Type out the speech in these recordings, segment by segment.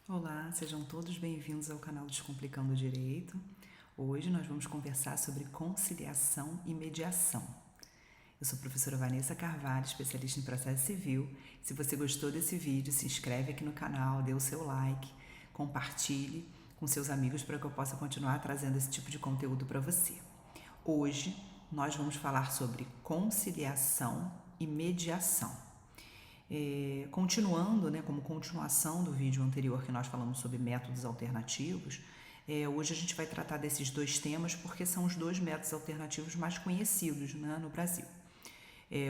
Olá, sejam todos bem-vindos ao canal Descomplicando o Direito. Hoje nós vamos conversar sobre conciliação e mediação. Eu sou a professora Vanessa Carvalho, especialista em processo civil. Se você gostou desse vídeo, se inscreve aqui no canal, dê o seu like, compartilhe com seus amigos para que eu possa continuar trazendo esse tipo de conteúdo para você. Hoje nós vamos falar sobre conciliação e mediação. Continuando, como continuação do vídeo anterior que nós falamos sobre métodos alternativos, hoje a gente vai tratar desses dois temas porque são os dois métodos alternativos mais conhecidos, no Brasil.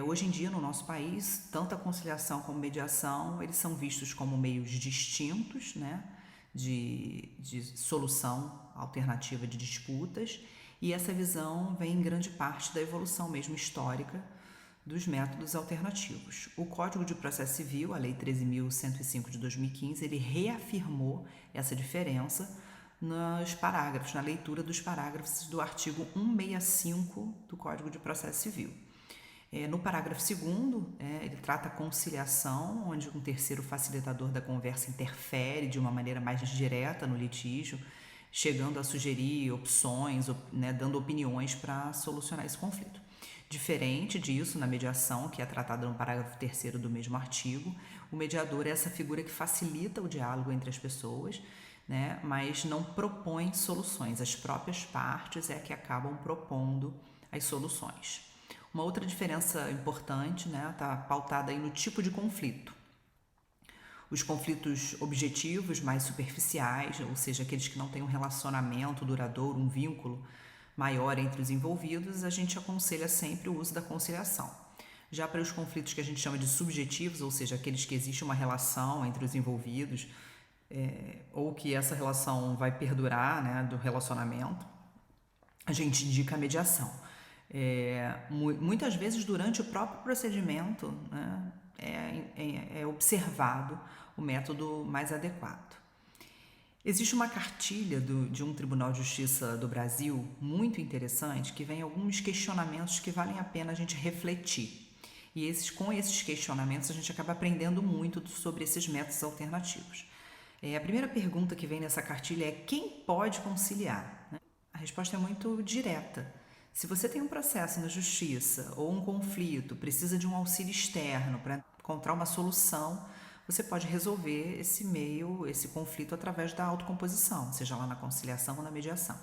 Hoje em dia, no nosso país, tanto a conciliação como a mediação, eles são vistos como meios distintos, de solução alternativa de disputas, e essa visão vem em grande parte da evolução mesmo histórica dos métodos alternativos. O Código de Processo Civil, a Lei 13.105 de 2015, ele reafirmou essa diferença nos parágrafos, na leitura dos parágrafos do artigo 165 do Código de Processo Civil. No parágrafo 2º, ele trata a conciliação, onde um terceiro facilitador da conversa interfere de uma maneira mais direta no litígio, chegando a sugerir opções, dando opiniões para solucionar esse conflito. Diferente disso, na mediação, que é tratada no parágrafo 3º do mesmo artigo, o mediador é essa figura que facilita o diálogo entre as pessoas, mas não propõe soluções. As próprias partes é que acabam propondo as soluções. Uma outra diferença importante está pautada aí no tipo de conflito. Os conflitos objetivos mais superficiais, ou seja, aqueles que não têm um relacionamento duradouro, um vínculo maior entre os envolvidos, a gente aconselha sempre o uso da conciliação. Já para os conflitos que a gente chama de subjetivos, ou seja, aqueles que existe uma relação entre os envolvidos, ou que essa relação vai perdurar, do relacionamento, a gente indica a mediação. Muitas vezes, durante o próprio procedimento, é observado o método mais adequado. Existe uma cartilha de um Tribunal de Justiça do Brasil muito interessante, que vem alguns questionamentos que valem a pena a gente refletir. E com esses questionamentos a gente acaba aprendendo muito sobre esses métodos alternativos. A primeira pergunta que vem nessa cartilha é: quem pode conciliar? A resposta é muito direta. Se você tem um processo na justiça ou um conflito, precisa de um auxílio externo para encontrar uma solução, você pode resolver esse conflito através da autocomposição, seja lá na conciliação ou na mediação.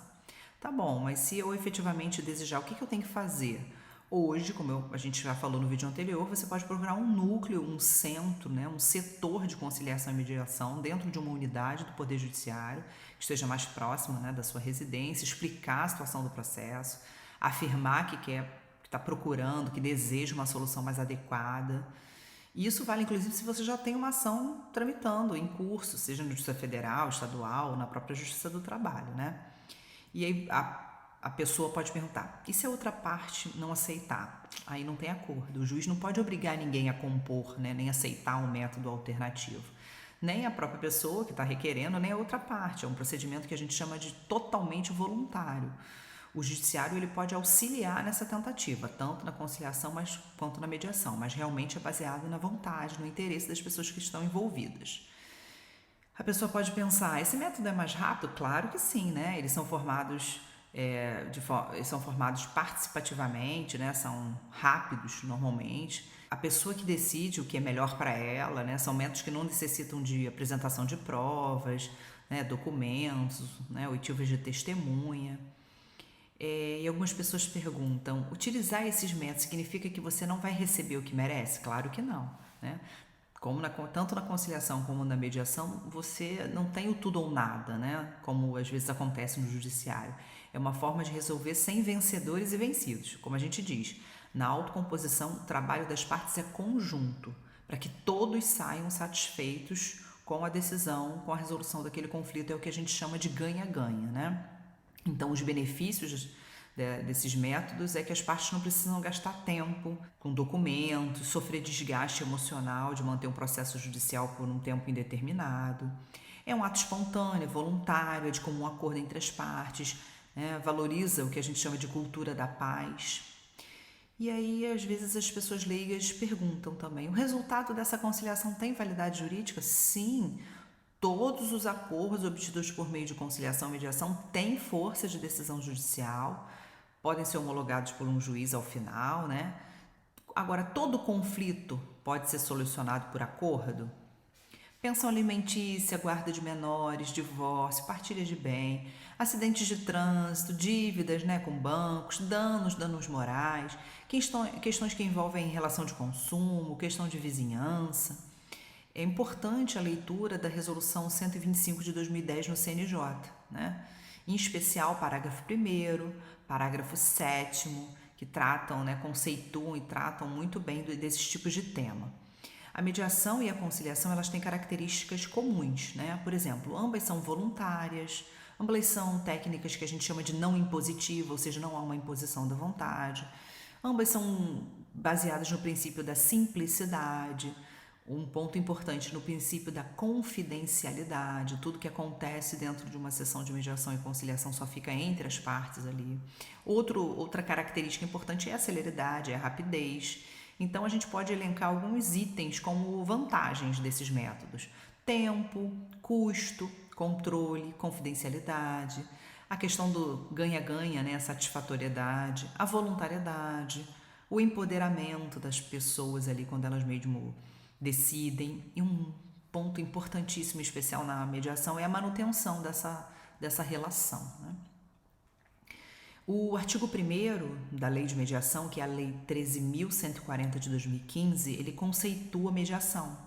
Tá bom, mas se eu efetivamente desejar, o que eu tenho que fazer? Hoje, como a gente já falou no vídeo anterior, você pode procurar um núcleo, um centro, um setor de conciliação e mediação dentro de uma unidade do Poder Judiciário, que esteja mais próxima da sua residência, explicar a situação do processo, afirmar que está procurando, que deseja uma solução mais adequada. E isso vale, inclusive, se você já tem uma ação tramitando em curso, seja na Justiça Federal, Estadual ou na própria Justiça do Trabalho, E aí a pessoa pode perguntar: e se a outra parte não aceitar? Aí não tem acordo. O juiz não pode obrigar ninguém a compor, nem aceitar um método alternativo. Nem a própria pessoa que está requerendo, nem a outra parte. É um procedimento que a gente chama de totalmente voluntário. O judiciário ele pode auxiliar nessa tentativa, tanto na conciliação quanto na mediação, mas realmente é baseado na vontade, no interesse das pessoas que estão envolvidas. A pessoa pode pensar: esse método é mais rápido? Claro que sim, Eles são formados participativamente, são rápidos normalmente. A pessoa que decide o que é melhor para ela, são métodos que não necessitam de apresentação de provas, documentos, oitivas de testemunha. E algumas pessoas perguntam: utilizar esses métodos significa que você não vai receber o que merece? Claro que não, tanto na conciliação como na mediação, você não tem o tudo ou nada, como às vezes acontece no judiciário. É uma forma de resolver sem vencedores e vencidos. Como a gente diz, na autocomposição, o trabalho das partes é conjunto, para que todos saiam satisfeitos com a decisão, com a resolução daquele conflito. É o que a gente chama de ganha-ganha, Então, os benefícios desses métodos é que as partes não precisam gastar tempo com documentos, sofrer desgaste emocional de manter um processo judicial por um tempo indeterminado. É um ato espontâneo, voluntário, é de comum acordo entre as partes, valoriza o que a gente chama de cultura da paz. E aí, às vezes, as pessoas leigas perguntam também: o resultado dessa conciliação tem validade jurídica? Sim. Todos os acordos obtidos por meio de conciliação e mediação têm força de decisão judicial, podem ser homologados por um juiz ao final, né? Agora, todo conflito pode ser solucionado por acordo? Pensão alimentícia, guarda de menores, divórcio, partilha de bem, acidentes de trânsito, dívidas, né, com bancos, danos morais, questões que envolvem relação de consumo, questão de vizinhança. É importante a leitura da Resolução 125 de 2010 no CNJ, né? Em especial parágrafo 1º, parágrafo 7º, que tratam, né, conceituam e tratam muito bem desses tipos de tema. A mediação e a conciliação, elas têm características comuns, né? Por exemplo, ambas são voluntárias, ambas são técnicas que a gente chama de não impositiva, ou seja, não há uma imposição da vontade. Ambas são baseadas no princípio da simplicidade, um ponto importante no princípio da confidencialidade. Tudo que acontece dentro de uma sessão de mediação e conciliação só fica entre as partes ali. Outra característica importante é a celeridade, é a rapidez. Então, a gente pode elencar alguns itens como vantagens desses métodos: tempo, custo, controle, confidencialidade, a questão do ganha-ganha, né, a satisfatoriedade, a voluntariedade, o empoderamento das pessoas ali quando elas mesmo decidem. E um ponto importantíssimo e especial na mediação é a manutenção dessa relação, né? O artigo 1º da Lei de Mediação, que é a Lei 13.140 de 2015, ele conceitua a mediação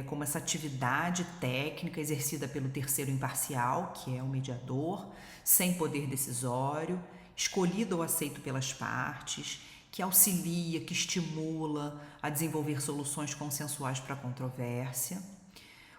como essa atividade técnica exercida pelo terceiro imparcial, que é o mediador, sem poder decisório, escolhido ou aceito pelas partes, que auxilia, que estimula a desenvolver soluções consensuais para a controvérsia.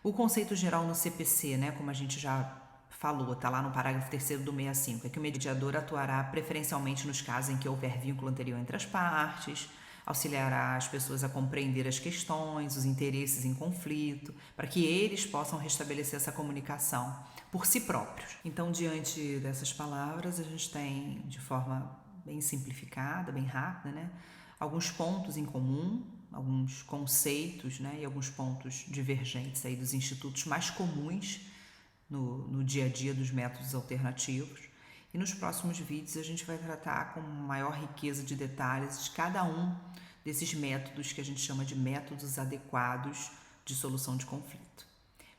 O conceito geral no CPC, né, como a gente já falou, está lá no parágrafo 3º do 65, é que o mediador atuará preferencialmente nos casos em que houver vínculo anterior entre as partes, auxiliará as pessoas a compreender as questões, os interesses em conflito, para que eles possam restabelecer essa comunicação por si próprios. Então, diante dessas palavras, a gente tem, de forma bem simplificada, bem rápida, né, alguns pontos em comum, alguns conceitos, né, e alguns pontos divergentes aí dos institutos mais comuns no dia a dia dos métodos alternativos. E nos próximos vídeos a gente vai tratar com maior riqueza de detalhes de cada um desses métodos que a gente chama de métodos adequados de solução de conflito.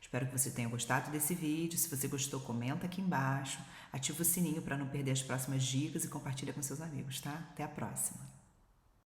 Espero que você tenha gostado desse vídeo. Se você gostou, comenta aqui embaixo, ativa o sininho para não perder as próximas dicas e compartilha com seus amigos, tá? Até a próxima!